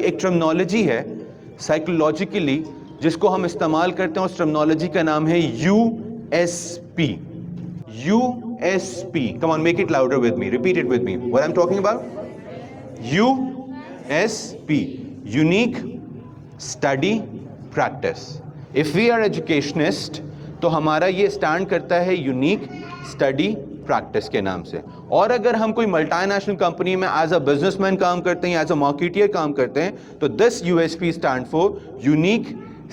एक टर्मिनोलॉजी है साइकोलॉजिकली जिसको हम इस्तेमाल करते हैं, उस टर्मिनोलॉजी का नाम है USP. USP. Come on, make it louder with me. Repeat it with me. What I'm talking about? USP. Unique Study Practice. If we are educationists, तो हमारा ये स्टैंड करता है यूनिक स्टडी प्रैक्टिस के नाम से. और अगर हम कोई मल्टीनेशनल कंपनी में एज अ बिजनेसमैन काम करते हैं, एज अ मार्केटियर काम करते हैं, तो this USP stand for unique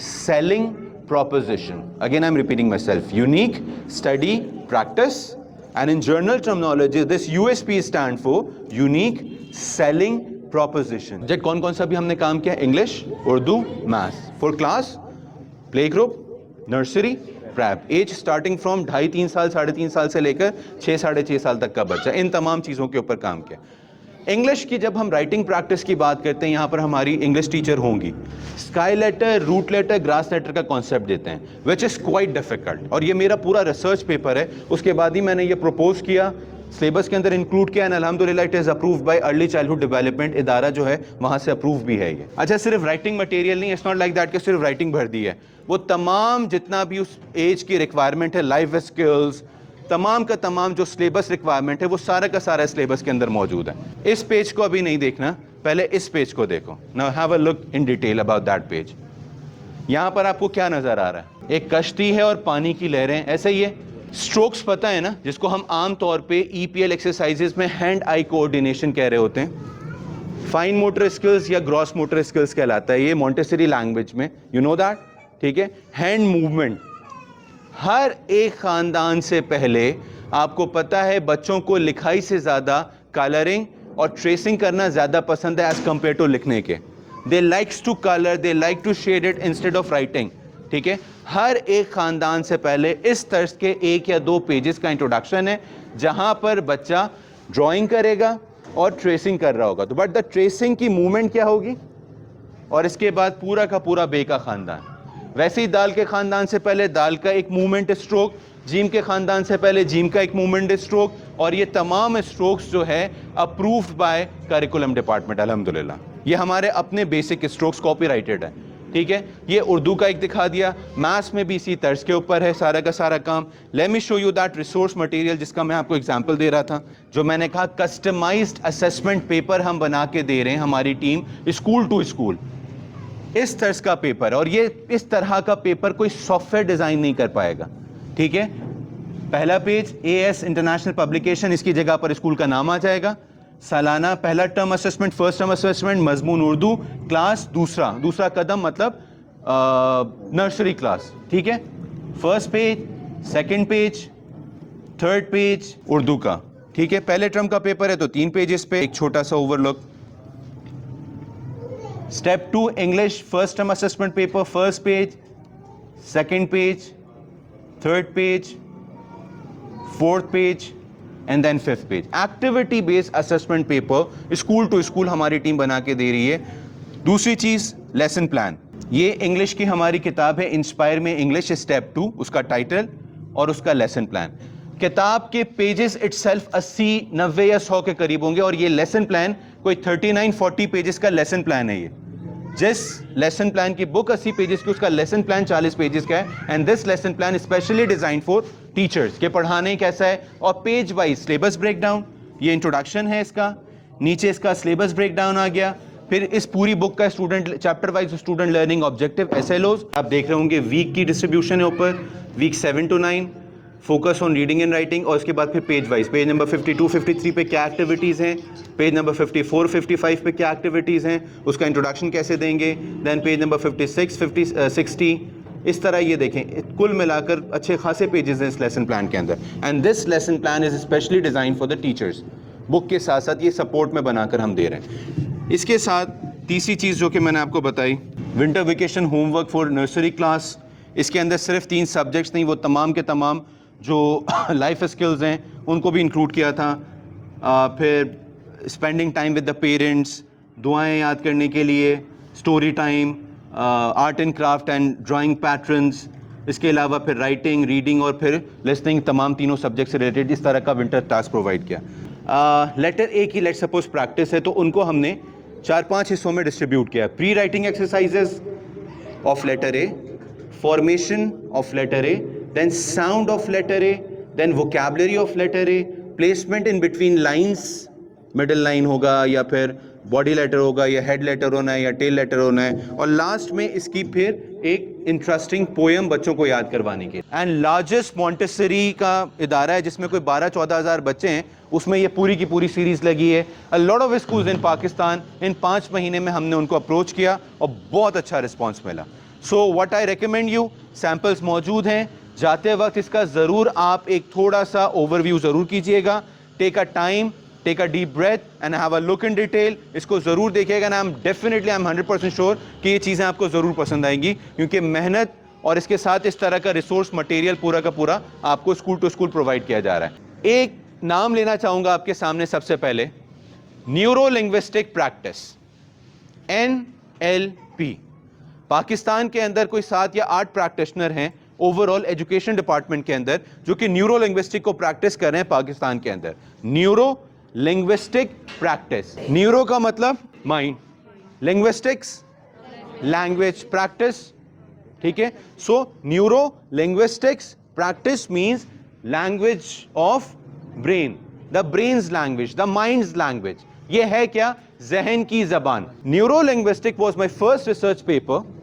selling proposition. Again, I'm repeating myself. Unique study practice, and in journal terminology, this USP stand for unique selling proposition. जब कौन-कौन सा भी हमने काम किया? English, Urdu, Math. For class, play group, nursery, prep. Age starting from 2.5-3 साल, 3.5 साल से लेकर 6-6.5 साल तक का बच्चा. इन तमाम चीज़ों के ऊपर काम किया. इंग्लिश की जब हम राइटिंग प्रैक्टिस की बात करते हैं, यहाँ पर हमारी इंग्लिश टीचर होंगी. Sky letter, root letter, grass letter का कॉन्सेप्ट देते हैं, विच इज़ क्वाइट डिफिकल्ट. और ये मेरा पूरा रिसर्च पेपर है. उसके बाद ही मैंने ये प्रपोज किया, सिलेबस के अंदर इंक्लूड किया, एंड अल्हम्दुलिल्लाह it is approved by early childhood development इदारा जो है वहाँ से अप्रूव भी है ये. अच्छा, सिर्फ राइटिंग मटेरियल नहीं, इट्स नॉट लाइक दैट कि सिर्फ राइटिंग भर दी है. वो तमाम जितना भी उस एज की रिक्वायरमेंट है, लाइफ स्किल्स, तमाम का तमाम जो सिलेबस रिक्वायरमेंट है, वो सारा का सारा सिलेबस के अंदर मौजूद है. इस पेज को अभी नहीं देखना, पहले इस पेज को देखो. Now have a look in detail about that page. यहाँ पर आपको क्या नजर आ रहा है? एक कश्ती है और पानी की लहरें, ऐसे ही है. स्ट्रोक्स पता है ना, जिसको हम आम तौर पे EPL एक्सरसाइजेज में हैंड आई कोऑर्डिनेशन कह रहे होते हैं. फाइन मोटर स्किल्स या ग्रॉस मोटर स्किल्स कहलाता है ये मॉन्टेसरी लैंग्वेज में, यू नो दैट. ठीक है, हैंड मूवमेंट. हर एक खानदान से पहले आपको पता है बच्चों को लिखाई से ज़्यादा कलरिंग और ट्रेसिंग करना ज़्यादा पसंद है एज कम्पेयर टू लिखने के. They likes to colour, they like to shade it instead of writing. ठीक है, हर एक खानदान से पहले इस तर्ज के 1 या 2 पेजेस का इंट्रोडक्शन है जहां पर बच्चा ड्राइंग करेगा और ट्रेसिंग कर रहा होगा. तो बट द ट्रेसिंग की मूवमेंट क्या होगी, और इसके बाद पूरा का पूरा बे का खानदान. वैसे ही दाल के खानदान से पहले दाल का एक मूवमेंट स्ट्रोक, जीम के खानदान से पहले जीम का एक मूवमेंट स्ट्रोक, और ये तमाम स्ट्रोक्स जो है अप्रूव्ड बाय करिकुलम डिपार्टमेंट अल्हम्दुलिल्लाह. ये हमारे अपने बेसिक स्ट्रोक्स कॉपीराइटेड है. ठीक है, ये उर्दू का एक दिखा दिया. मैथ्स में भी इसी तर्ज के ऊपर है सारा का सारा काम. Let me show you that resource material जिसका मैं आपको एग्जांपल दे रहा था, जो मैंने कहा कस्टमाइज्ड असेसमेंट पेपर हम बना के दे रहे हैं, हमारी टीम, स्कूल टू स्कूल. इस तर्ज का पेपर, और ये इस तरह का पेपर कोई सॉफ्टवेयर डिजाइन नहीं कर पाएगा. ठीक है, पहला पेज AS इंटरनेशनल पब्लिकेशन, इसकी जगह पर स्कूल का नाम आ जाएगा. सालाना पहला term assessment, first term assessment, मजमून उर्दू, क्लास दूसरा कदम मतलब नर्सरी क्लास. ठीक है, first page, second page, third page Urdu का. ठीक है, पहले टर्म का पेपर है तो 3 पेजेस पे एक छोटा सा overlook. Step 2 English first term assessment paper, first page, second page, third page, fourth page, and then fifth page. Activity based assessment paper school to school हमारी टीम बना के दे रही है. दूसरी चीज लेसन प्लान. ये इंग्लिश की हमारी किताब है इंस्पायर में इंग्लिश, स्टेप 2 उसका टाइटल और उसका लेसन प्लान. किताब के पेजेस इटसेल्फ 80, 90 या 100 के करीब होंगे, और ये लेसन प्लान कोई 39-40 पेजेस का लेसन प्लान है. ये जिस लेसन प्लान की बुक 80 पेजेस की, उसका लेसन प्लान 40 पेजेस का है. And this lesson plan specially design for teachers के पढ़ाने कैसा है. और पेज वाइज सिलेबस ब्रेकडाउन, ये इंट्रोडक्शन है इसका, नीचे इसका सिलेबस ब्रेकडाउन आ गया. फिर इस पूरी बुक का student chapter wise student learning objective SLOs आप देख रहे होंगे. वीक की डिस्ट्रीब्यूशन है ऊपर, week 7 to 9 focus on reading and writing. और उसके बाद फिर पेज वाइज, पेज नंबर 52-53 पे क्या एक्टिविटीज़ हैं, पेज नंबर 54-55 पे क्या एक्टिविटीज़ हैं, उसका इंट्रोडक्शन कैसे देंगे, देन पेज नंबर 56-60. इस तरह ये देखें, कुल मिलाकर अच्छे खासे पेजेस हैं इस लेसन प्लान के अंदर. And this lesson plan is specially design for the teachers. Book के साथ साथ ये सपोर्ट में बनाकर हम दे रहे हैं. इसके साथ तीसरी चीज़ जो कि मैंने आपको बताई, winter vacation homework for nursery class. इसके अंदर सिर्फ 3 सब्जेक्ट्स नहीं, वो तमाम के तमाम जो लाइफ स्किल्स हैं उनको भी इंक्लूड किया था. फिर spending time with the parents, दुआएं याद करने के लिए, story time, art and craft and drawing patterns. इसके अलावा फिर राइटिंग, रीडिंग और फिर लिसनिंग, तमाम तीनों सब्जेक्ट से रिलेटेड इस तरह का विंटर टास्क प्रोवाइड किया. लेटर ए की लेट सपोज प्रैक्टिस है, तो उनको हमने 4-5 हिस्सों में डिस्ट्रीब्यूट किया है। Pre writing exercises of letter A, formation of letter A, then sound of letter A, then vocabulary of letter A, placement in between lines, middle line होगा या फिर बॉडी लेटर होगा या हेड लेटर होना है या टेल लेटर होना है, और लास्ट में इसकी फिर एक इंटरेस्टिंग पोएम बच्चों को याद करवाने के। एंड लार्जेस्ट मॉन्टेसरी का इदारा है जिसमें कोई 12-14 हज़ार बच्चे हैं, उसमें ये पूरी की पूरी सीरीज लगी है। A lot of schools in Pakistan, in 5 महीने में हमने उनको अप्रोच किया और बहुत अच्छा रिस्पॉन्स मिला। So what I recommend you, samples मौजूद हैं, जाते वक्त इसका ज़रूर आप एक थोड़ा सा ओवरव्यू ज़रूर कीजिएगा। Take a time, take a deep breath and have a look in detail. इसको ज़रूर देखिएगा ना, आई एम 100% श्योर कि ये चीज़ें आपको ज़रूर पसंद आएंगी, क्योंकि मेहनत और इसके साथ इस तरह का रिसोर्स मटेरियल पूरा का पूरा आपको स्कूल टू स्कूल प्रोवाइड किया जा रहा है। एक नाम लेना चाहूँगा आपके सामने सबसे पहले, neuro linguistic practice, NLP। Pakistan के अंदर कोई 7 या 8 प्रैक्टिशनर हैं ओवरऑल एजुकेशन डिपार्टमेंट के अंदर जो कि न्यूरो लिंग्विस्टिक को प्रैक्टिस कर रहे हैं पाकिस्तान के अंदर। न्यूरो लिंग्विस्टिक प्रैक्टिस, न्यूरो का मतलब माइंड, लिंग्विस्टिक्स लैंग्वेज प्रैक्टिस, ठीक है। So neuro linguistics practice means language of brain, the brain's language, the mind's language. ये है क्या? जहन की जबान। Neuro linguistic was my first research paper.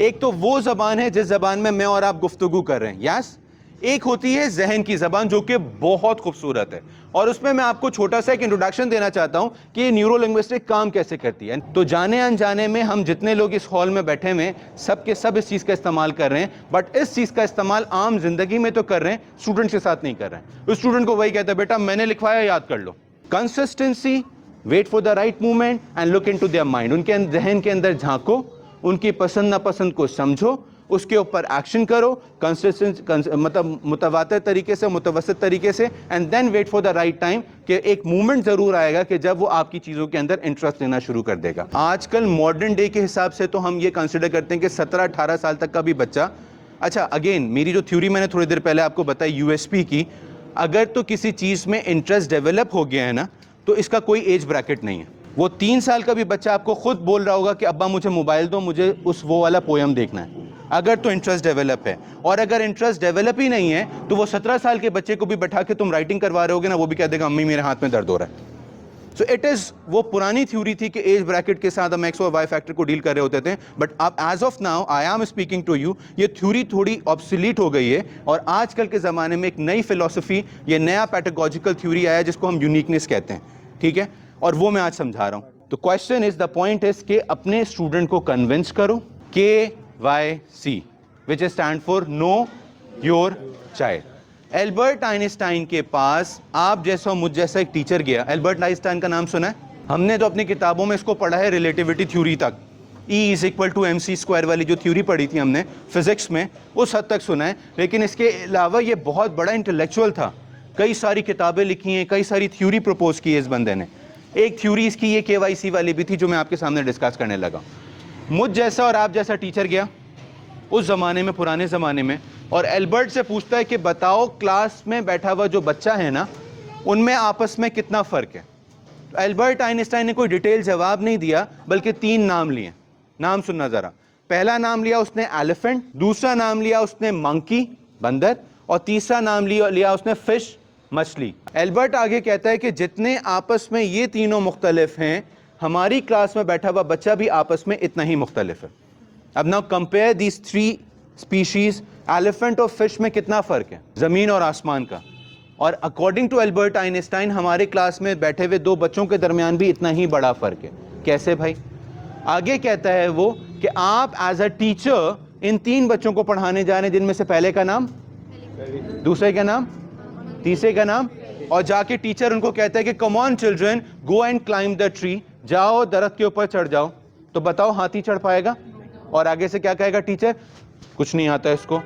एक तो वो जबान है जिस जबान में मैं और आप गुफ्तगू कर रहे हैं, यस। एक होती है जहन की जबान जो कि बहुत खूबसूरत है, और उसमें मैं आपको छोटा सा एक इंट्रोडक्शन देना चाहता हूं कि ये न्यूरो लिंग्विस्टिक काम कैसे करती है। तो जाने अनजाने में हम जितने लोग इस हॉल में बैठे हुए सब के सब इस चीज़ का इस्तेमाल कर रहे हैं, बट इस चीज़ का इस्तेमाल आम जिंदगी में तो कर रहे हैं, स्टूडेंट्स के साथ नहीं कर रहे हैं। उस स्टूडेंट को वही कहता है, बेटा मैंने लिखवाया, याद कर लो। Consistency, wait for the right movement and look into their mind. उनके जहन के अंदर झांको, उनकी पसंद नापसंद को समझो, उसके ऊपर एक्शन करो, कंसिस्टेंट मतलब मुतवातिर तरीके से, मुतवसत तरीके से, and then wait for the right time कि एक मूवमेंट जरूर आएगा कि जब वो आपकी चीज़ों के अंदर इंटरेस्ट लेना शुरू कर देगा। आजकल मॉडर्न डे के हिसाब से तो हम ये कंसिडर करते हैं कि 17-18 साल तक का भी बच्चा, अच्छा अगेन मेरी जो थ्योरी मैंने थोड़ी देर पहले आपको बताई यूएसपी की, अगर तो किसी चीज़ में इंटरेस्ट डेवलप हो गया है ना, तो इसका कोई एज ब्रैकेट नहीं है। वो 3 साल का भी बच्चा आपको खुद बोल रहा होगा कि अब्बा मुझे मोबाइल दो, मुझे उस वो वाला पोएम देखना है, अगर तो इंटरेस्ट डेवलप है। और अगर इंटरेस्ट डेवलप ही नहीं है तो वो 17 साल के बच्चे को भी बैठा के तुम राइटिंग करवा रहे होगे ना, वो भी कह देगा अम्मी मेरे हाथ में दर्द हो रहा है। सो इट इज़, वो पुरानी थ्योरी थी कि एज ब्रैकेट के साथ हम एक्स और वाई फैक्टर को डील कर रहे होते थे, बट अब as of now I am speaking to you, ये थ्योरी थोड़ी ऑब्सोलीट हो गई है, और आजकल के ज़माने में एक नई फिलोसफी, ये नया पैडागॉजिकल थ्योरी आया जिसको हम यूनिकनेस कहते हैं, ठीक है, और वो मैं आज समझा रहा हूँ। तो question is, the point is कि अपने स्टूडेंट को कन्विंस करो, KYC which stand for know your child। Albert Einstein के पास आप जैसा मुझ जैसा एक टीचर गया। एल्बर्ट आइंस्टाइन का नाम सुना है? हमने तो अपनी किताबों में इसको पढ़ा है रिलेटिविटी थ्योरी तक, E=mc² वाली जो थ्योरी पढ़ी थी हमने फिजिक्स में, उस हद तक सुना है। लेकिन इसके अलावा ये बहुत बड़ा इंटेलेक्चुअल था, कई सारी किताबें लिखी हैं, कई सारी थ्योरी प्रपोज की है इस बंदे ने। एक थ्योरी इसकी ये KYC वाली भी थी जो मैं आपके सामने डिस्कस करने लगा। मुझ जैसा और आप जैसा टीचर गया उस ज़माने में, पुराने ज़माने में, और एल्बर्ट से पूछता है कि बताओ क्लास में बैठा हुआ जो बच्चा है ना, उनमें आपस में कितना फ़र्क है। तो एल्बर्ट आइंस्टाइन ने कोई डिटेल जवाब नहीं दिया, बल्कि 3 नाम लिए। नाम सुनना ज़रा। पहला नाम लिया उसने एलिफेंट, दूसरा नाम लिया उसने मंकी बंदर, और तीसरा नाम लिया उसने फिश मछली। एल्बर्ट आगे कहता है कि जितने आपस में ये तीनों मुख्तलिफ हैं, हमारी क्लास में बैठा हुआ बच्चा भी आपस में इतना ही मुख्तलिफ है। अब now compare these 3 species, elephant और फिश में कितना फ़र्क है, ज़मीन और आसमान का। और अकॉर्डिंग टू एल्बर्ट आइंस्टाइन हमारे क्लास में बैठे हुए 2 बच्चों के दरमियान भी इतना ही बड़ा फ़र्क है। कैसे भाई? आगे कहता है वो कि आप एज अ टीचर इन 3 बच्चों को पढ़ाने जा रहे हैं, जिनमें से पहले का नाम, दूसरे का नाम, तीसरे का नाम, और जाके टीचर उनको कहता है कि come on children, go and climb the tree, जाओ दरख्त के ऊपर चढ़ जाओ। तो बताओ हाथी चढ़ पाएगा? और आगे से क्या कहेगा टीचर? कुछ नहीं आता इसको,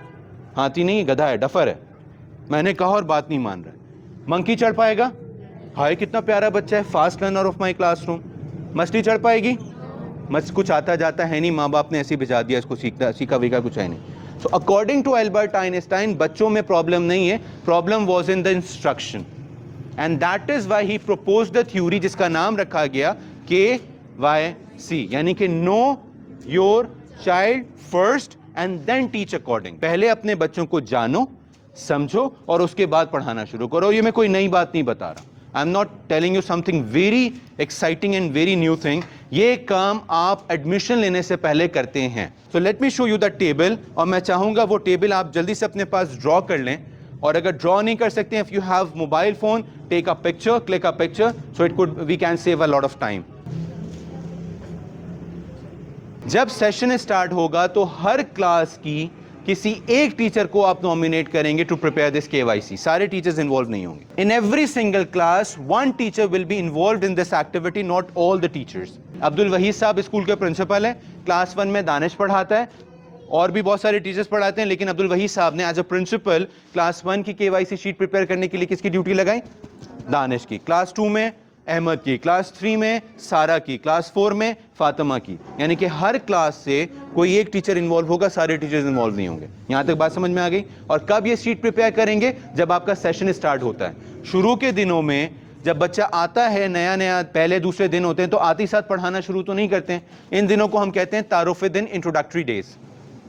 हाथी नहीं गधा है, डफर है, मैंने कहा और बात नहीं मान रहा है। मंकी चढ़ पाएगा? हाय कितना प्यारा बच्चा है, fast learner of my classroom. मछली चढ़ पाएगी? कुछ आता जाता है नहीं, माँ बाप ने ऐसे भिजा दिया इसको, सीखा वीखा कुछ है नहीं। So according to Albert Einstein बच्चों में प्रॉब्लम नहीं है, problem was in the instruction, and that is why he proposed the theory जिसका नाम रखा गया YC, यानी कि know your child first and then teach according. पहले अपने बच्चों को जानो, समझो और उसके बाद पढ़ाना शुरू करो। ये मैं कोई नई बात नहीं बता रहा, I am not telling you something very exciting and very new thing. ये काम आप एडमिशन लेने से पहले करते हैं। So let me show you the table, और मैं चाहूंगा वो टेबल आप जल्दी से अपने पास ड्रॉ कर लें, और अगर ड्रॉ नहीं कर सकते, if you have mobile phone, take a picture, click a picture, so it could we can save a lot of time. जब सेशन स्टार्ट होगा तो हर क्लास की किसी एक टीचर को आप नॉमिनेट करेंगे टू प्रिपेयर दिस KYC। सारे टीचर्स इन्वॉल्व नहीं होंगे। In every single class one teacher will be involved in this activity, not all the teachers. Abdul Waheed साहब स्कूल के प्रिंसिपल हैं, क्लास 1 में दानिश पढ़ाता है, और भी बहुत सारे टीचर्स पढ़ाते हैं, लेकिन अब्दुल वहीद साहब ने एज अ प्रिंसिपल क्लास 1 की KYC शीट प्रिपेयर करने के लिए किसकी ड्यूटी लगाई? दानिश की। क्लास 2 में अहमद की, क्लास 3 में सारा की, क्लास 4 में फातिमा की। यानी कि हर क्लास से कोई एक टीचर इन्वॉल्व होगा, सारे टीचर्स इन्वॉल्व नहीं होंगे। यहां तक बात समझ में आ गई? और कब ये शीट प्रिपेयर करेंगे? जब आपका सेशन स्टार्ट होता है। शुरू के दिनों में जब बच्चा आता है, नया नया पहले दूसरे दिन होते हैं, तो आते ही साथ पढ़ाना शुरू तो नहीं करते हैं। इन दिनों को हम कहते हैं तारुफ दिन, इंट्रोडक्टरी डेज।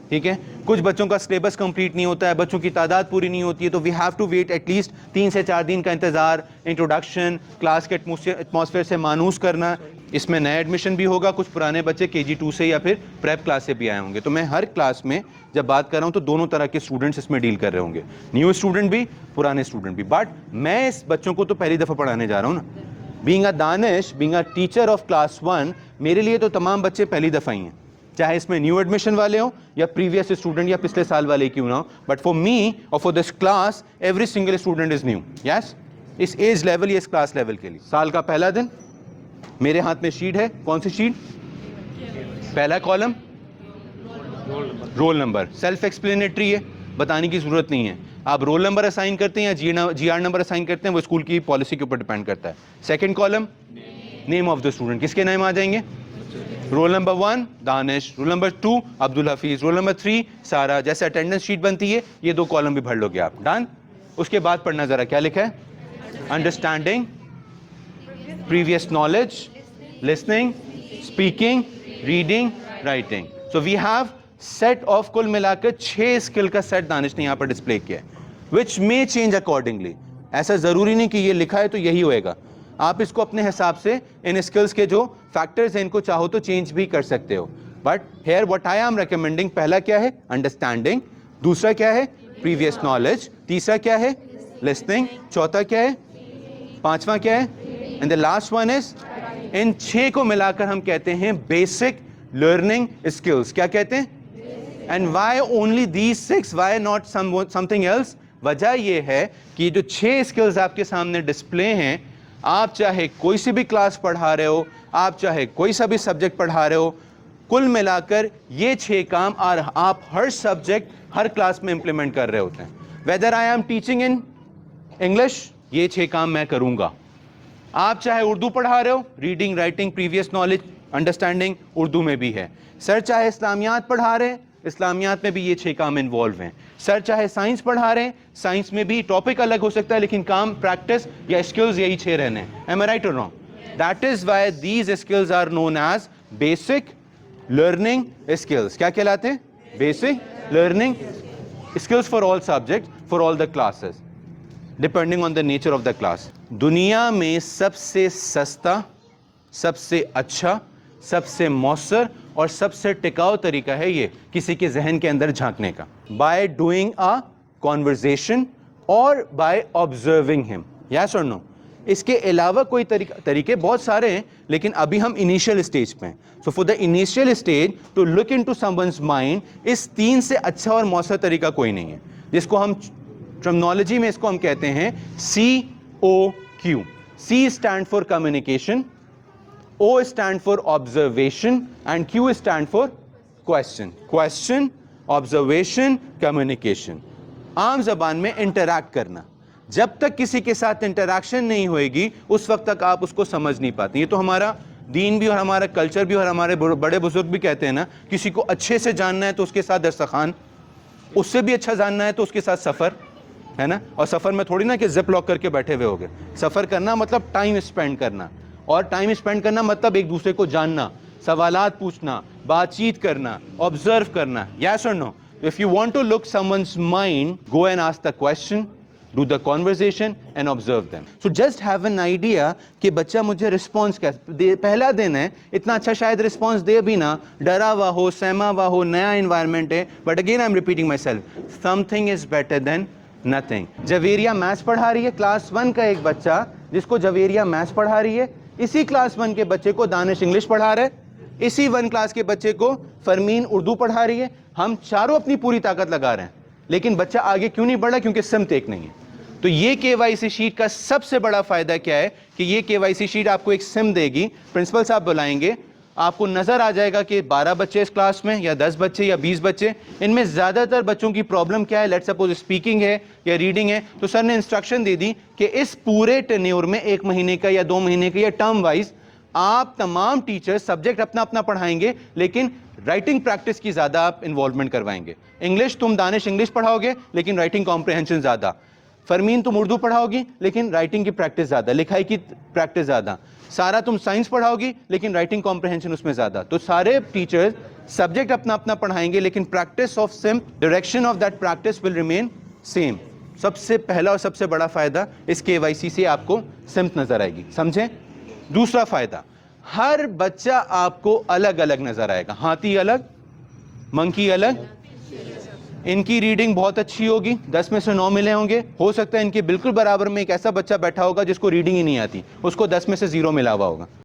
ठीक है, कुछ बच्चों का सिलेबस कंप्लीट नहीं होता है, बच्चों की तादाद पूरी नहीं होती है, तो we have to wait at least 3 से 4 दिन का इंतजार, इंट्रोडक्शन, क्लास के एटमॉस्फेयर से मानूस करना। इसमें नया एडमिशन भी होगा, कुछ पुराने बच्चे KG2 से या फिर प्रेप क्लास से भी आए होंगे। तो मैं हर क्लास में जब बात कर रहा हूँ तो दोनों तरह के स्टूडेंट्स इसमें डील कर रहे होंगे, न्यू स्टूडेंट भी, पुराने स्टूडेंट भी। बट मैं इस बच्चों को तो पहली दफ़ा पढ़ाने जा रहा हूँ ना। Being a Danish, being a teacher of class 1, मेरे लिए तो तमाम बच्चे पहली दफ़ा ही हैं, चाहे इसमें न्यू एडमिशन वाले हो या प्रीवियस स्टूडेंट या पिछले साल वाले क्यों ना हो। बट फॉर मी और for this class every single student is new. Yes, इस एज लेवल या इस क्लास लेवल के लिए। साल का पहला दिन, मेरे हाथ में शीट है। कौन सी शीट? पहला column roll number, self explanatory है, बताने की जरूरत नहीं है। आप रोल नंबर असाइन करते हैं या GR नंबर असाइन करते हैं, वो स्कूल की पॉलिसी के ऊपर डिपेंड करता है। Second column name of the student, किसके नाम आ जाएंगे? Roll number 1 Danish, roll number 2 Abdul Hafeez, roll number 3 सारा। जैसे अटेंडेंस शीट बनती है, ये 2 कॉलम भी भर लोगे आप। डन। उसके बाद पढ़ना जरा क्या लिखा है? Understanding, previous knowledge, listening, speaking, reading, writing. So we have set of कुल मिलाकर 6 स्किल का सेट दानिश ने यहाँ पर डिस्प्ले किया है, विच मे चेंज अकॉर्डिंगली। ऐसा जरूरी नहीं कि ये लिखा है तो यही होएगा, आप इसको अपने हिसाब से इन स्किल्स के जो फैक्टर्स हैं इनको चाहो तो चेंज भी कर सकते हो। But here what I am recommending, पहला क्या है? अंडरस्टैंडिंग, दूसरा क्या है? प्रीवियस नॉलेज, तीसरा क्या है? लिसनिंग, चौथा क्या है? पांचवा क्या है? And the last one is, इन 6 को मिलाकर हम कहते हैं बेसिक लर्निंग स्किल्स। क्या कहते हैं? And why only these 6, why not something else? वजह यह है कि जो 6 स्किल्स आपके सामने डिस्प्ले हैं, आप चाहे कोई सी भी क्लास पढ़ा रहे हो, आप चाहे कोई सा भी सब्जेक्ट पढ़ा रहे हो, कुल मिलाकर ये 6 काम आप हर सब्जेक्ट हर क्लास में इंप्लीमेंट कर रहे होते हैं। Whether I am teaching in English, ये 6 काम मैं करूंगा। आप चाहे उर्दू पढ़ा रहे हो, reading, writing, previous knowledge, understanding Urdu में भी है। सर चाहे इस्लामियात पढ़ा रहे हैं, इस्लामियात में भी ये 6 काम इन्वॉल्व हैं। सर चाहे साइंस पढ़ा रहे हैं, साइंस में भी टॉपिक अलग हो सकता है, लेकिन काम, प्रैक्टिस या स्किल्स यही 6 रहने हैं। एम आई राइट और wrong? That is why these skills are known as basic learning skills. क्या कहलाते हैं? Basic learning skills for all subject, for all the classes, depending on the nature of the class. दुनिया में सबसे सस्ता, सबसे अच्छा, सबसे मौसर और सबसे टिकाऊ तरीका है ये किसी के जहन के अंदर झांकने का, बाय डूइंग अ कॉन्वर्जेशन और बाय ऑब्जर्विंग हिम। यस और नो? इसके अलावा कोई तरीके बहुत सारे हैं, लेकिन अभी हम इनिशियल स्टेज पे हैं। So for the initial stage to look into someone's mind, इस 3 से अच्छा और मौसर तरीका कोई नहीं है, जिसको हम टर्मिनोलॉजी में इसको हम कहते हैं COQ। C stand for communication, O stand for observation and Q stand for question. Question, observation, communication. आम जबान में इंटरैक्ट करना। जब तक किसी के साथ इंटरैक्शन नहीं होएगी, उस वक्त तक आप उसको समझ नहीं पाते। ये तो हमारा दीन भी और हमारा कल्चर भी और हमारे बड़े बुजुर्ग भी कहते हैं ना, किसी को अच्छे से जानना है तो उसके साथ दस्तरखान, उससे भी अच्छा जानना है तो उसके साथ सफ़र, है ना। और सफ़र में थोड़ी ना कि जिप लॉक करके बैठे हुए हो गए। सफ़र करना मतलब टाइम स्पेंड करना, और टाइम स्पेंड करना मतलब एक दूसरे को जानना, सवालात पूछना, बातचीत करना, ऑब्जर्व करना. यस और no? If you want to look someone's mind, go and ask the question, do the conversation and observe them. So just have an idea कि बच्चा मुझे रिस्पॉन्स कैसे दे. पहला दिन है, इतना अच्छा शायद रिस्पॉन्स दे भी ना, डरा हुआ हो, सहमा हुआ हो, नया इन्वायरमेंट है. But again I am repeating my self, something is better than nothing. Javeria maths पढ़ा रही है, क्लास 1 का एक बच्चा जिसको जवेरिया मैथ्स पढ़ा रही है, इसी क्लास 1 के बच्चे को दानिश इंग्लिश पढ़ा रहे, इसी 1 क्लास के बच्चे को फरमीन उर्दू पढ़ा रही है. हम चारों अपनी पूरी ताकत लगा रहे हैं, लेकिन बच्चा आगे क्यों नहीं बढ़ा? क्योंकि सिमत एक नहीं है. तो ये केवाईसी शीट का सबसे बड़ा फायदा क्या है कि ये केवाईसी शीट आपको एक सिम देगी. प्रिंसिपल साहब बुलाएंगे, आपको नजर आ जाएगा कि 12 बच्चे इस क्लास में, या 10 बच्चे या 20 बच्चे, इनमें ज्यादातर बच्चों की प्रॉब्लम क्या है. लेट्स सपोज स्पीकिंग है या रीडिंग है, तो सर ने इंस्ट्रक्शन दे दी कि इस पूरे टेन्योर में 1 महीने का या 2 महीने का या टर्म वाइज आप तमाम टीचर्स सब्जेक्ट अपना अपना पढ़ाएंगे, लेकिन राइटिंग प्रैक्टिस की ज्यादा आप इन्वॉल्वमेंट करवाएंगे. इंग्लिश तुम दानिश इंग्लिश पढ़ाओगे, लेकिन राइटिंग कॉम्प्रिहेंशन ज्यादा. फरमीन तुम उर्दू पढ़ाओगी, लेकिन राइटिंग की प्रैक्टिस ज्यादा, लिखाई की प्रैक्टिस ज्यादा. सारा तुम साइंस पढ़ाओगी, लेकिन राइटिंग कॉम्प्रिहेंशन उसमें ज्यादा. तो सारे टीचर्स सब्जेक्ट अपना अपना पढ़ाएंगे, लेकिन practice of SIM, direction of that practice will remain same. सबसे पहला और सबसे बड़ा फायदा इस केवाईसी से आपको सिम्त नजर आएगी. समझे? दूसरा फायदा, हर बच्चा आपको अलग अलग नजर आएगा. हाथी अलग, मंकी अलग. इनकी रीडिंग बहुत अच्छी होगी, 10 में से 9 मिले होंगे. हो सकता है इनके बिल्कुल बराबर में एक ऐसा बच्चा बैठा होगा जिसको रीडिंग ही नहीं आती, उसको 10 में से 0 मिला हुआ होगा.